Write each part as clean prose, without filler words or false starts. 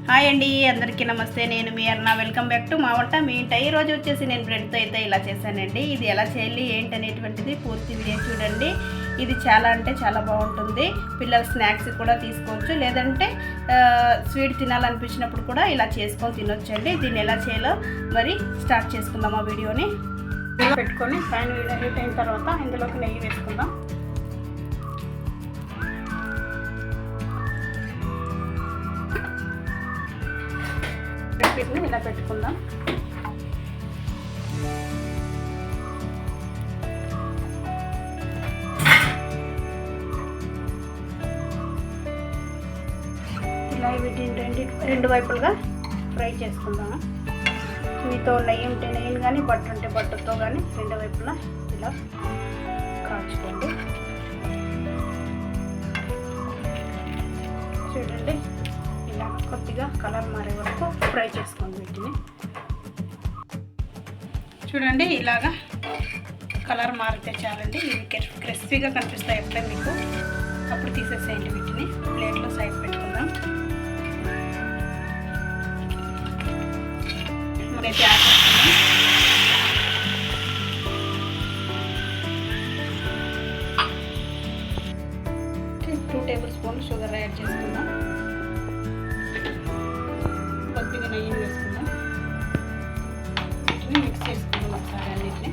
Hi అండి, అందరికీ నమస్తే. నేను మీ అర్ణ. వెల్కమ్ బ్యాక్ టు మా వంట మీ ఇంట. ఈరోజు వచ్చేసి నేను బ్రెడ్తో అయితే ఇలా చేశానండి. ఇది ఎలా చేయాలి ఏంటనేటువంటిది పూర్తి వీడియో చూడండి. ఇది చాలా అంటే చాలా బాగుంటుంది. పిల్లలు స్నాక్స్ కూడా తీసుకోవచ్చు, లేదంటే స్వీట్ తినాలనిపించినప్పుడు కూడా ఇలా చేసుకొని తినొచ్చండి. దీన్ని ఎలా చేయాలో మరి స్టార్ట్ చేసుకుందాం. ఆ వీడియోని పెట్టుకొని పైన హీట్ అయిన తర్వాత ఇందులోకి నెయ్యి వేసుకుందాం. వీటిని ఇలా పెట్టుకుందాం. ఇలా వీటిని రెండు వైపులుగా ఫ్రై చేసుకుందాము. మీతో నెయ్యి ఉంటే నెయ్యిని కానీ బట్టర్ ఉంటే బట్టర్తో కానీ రెండు వైపులా ఇలా కాల్చుకోండి. చూడండి, ఇలా కొద్దిగా కలర్ మారే వరకు ఫ్రై చేసుకోండి. వీటిని చూడండి, ఇలాగా కలర్ మారితే చాలండి. ఇవి క్రిస్పీగా కనిపిస్తాయి ఎప్పుడే మీకు. అప్పుడు తీసేసేయండి. వీటిని ప్లేట్లో సైడ్ పెట్టుకుందాం. మనైతే యాడ్ చేసుకుందాం. 2 టేబుల్ స్పూన్లు షుగర్ యాడ్ చేసుకుందాం. కొద్దిగా నెయ్యి వేసుకుందాం. వీటిని మిక్స్ చేసుకుందాం ఒకసారి అన్నిటిని.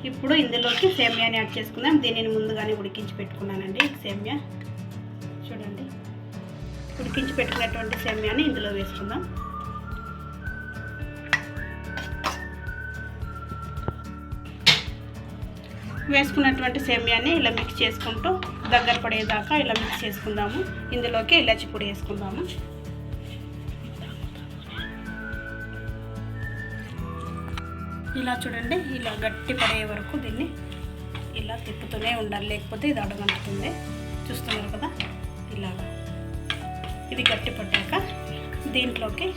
ఇప్పుడు ఇందులోకి సేమియాని యాడ్ చేసుకుందాం. దీనిని ముందుగానే ఉడికించి పెట్టుకున్నానండి. సేమియా చూడండి, ఉడికించి పెట్టుకున్నటువంటి సేమియాని ఇందులో వేసుకుందాం. వేసుకున్నటువంటి సేమియాని ఇలా మిక్స్ చేసుకుంటూ దగ్గర పడేదాకా ఇలా మిక్స్ చేసుకుందాము. ఇందులోకి ఇలాచి పొడి వేసుకుందాము. ఇలా చూడండి, ఇలా గట్టి పడే వరకు దీన్ని ఇలా తిప్పుతూనే ఉండాలి, లేకపోతే ఇది అడగంటుతుంది. చూస్తున్నారు కదా, ఇలాగా ఇది గట్టి పడ్డాక దీంట్లోకి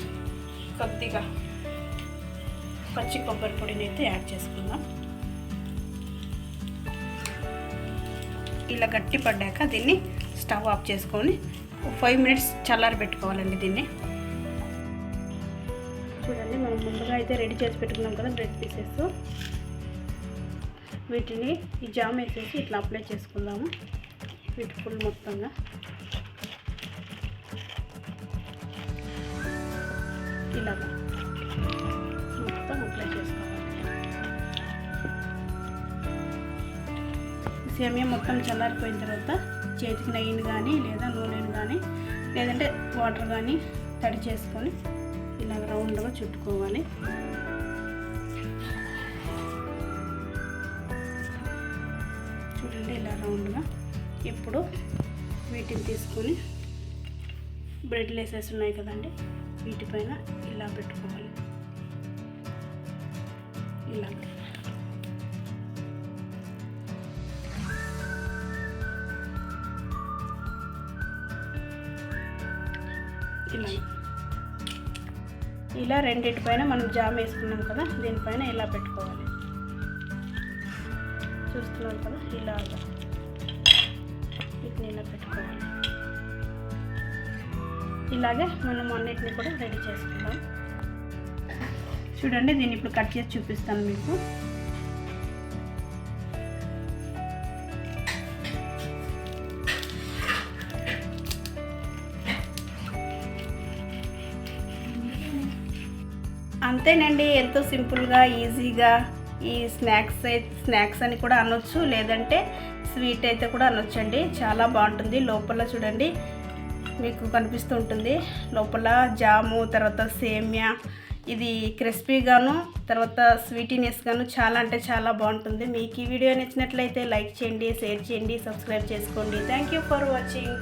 కొద్దిగా పచ్చి కొబ్బరి పొడిని అయితే యాడ్ చేసుకుందాం. ఇలా గట్టి పడ్డాక దీన్ని స్టవ్ ఆఫ్ చేసుకొని 5 మినిట్స్ చల్లారి పెట్టుకోవాలండి. దీన్ని చూడండి, మనం ముందుగా అయితే రెడీ చేసి పెట్టుకున్నాం కదా బ్రెడ్ పీసెస్. వీటిని ఈ జామ్ వేసేసి ఇట్లా అప్లై చేసుకుందాము. వీటి ఫుల్ మొత్తంగా ఇలాగా మొత్తం అప్లై చేసుకోవాలి. సేమియా మొత్తం చల్లారిపోయిన తర్వాత చేతికి నెయ్యిని కానీ లేదా నూనెని కానీ లేదంటే వాటర్ కానీ తడి చేసుకొని ఇలా రౌండ్గా చుట్టుకోవాలి. చూడండి, ఇలా రౌండ్గా. ఇప్పుడు వీటిని తీసుకొని బ్రెడ్ లేసెస్ ఉన్నాయి కదండి, వీటిపైన ఇలా పెట్టుకోవాలి. ఇలా ఇలా రెండింటిపైన మనం జామ్ వేసుకున్నాం కదా, దీనిపైన ఇలా పెట్టుకోవాలి. చూస్తున్నారు కదా, ఇలాగా వీటిని ఇలా పెట్టుకోవాలి. ఇలాగే మనం అన్నిటిని కూడా రెడీ చేసుకుందాం. చూడండి, దీన్ని ఇప్పుడు కట్ చేసి చూపిస్తాను మీకు. అంతేనండి, ఎంతో సింపుల్గా ఈజీగా ఈ స్నాక్స్ అని కూడా అనొచ్చు, లేదంటే స్వీట్ అయితే కూడా అనొచ్చండి. చాలా బాగుంటుంది. లోపల చూడండి మీకు కనిపిస్తూ ఉంటుంది, లోపల జాము, తర్వాత సేమియా, ఇది క్రిస్పీగాను తర్వాత స్వీటీనెస్గాను చాలా అంటే చాలా బాగుంటుంది. మీకు ఈ వీడియో నచ్చినట్లయితే లైక్ చేయండి, షేర్ చేయండి, సబ్స్క్రైబ్ చేసుకోండి. Thank you for watching.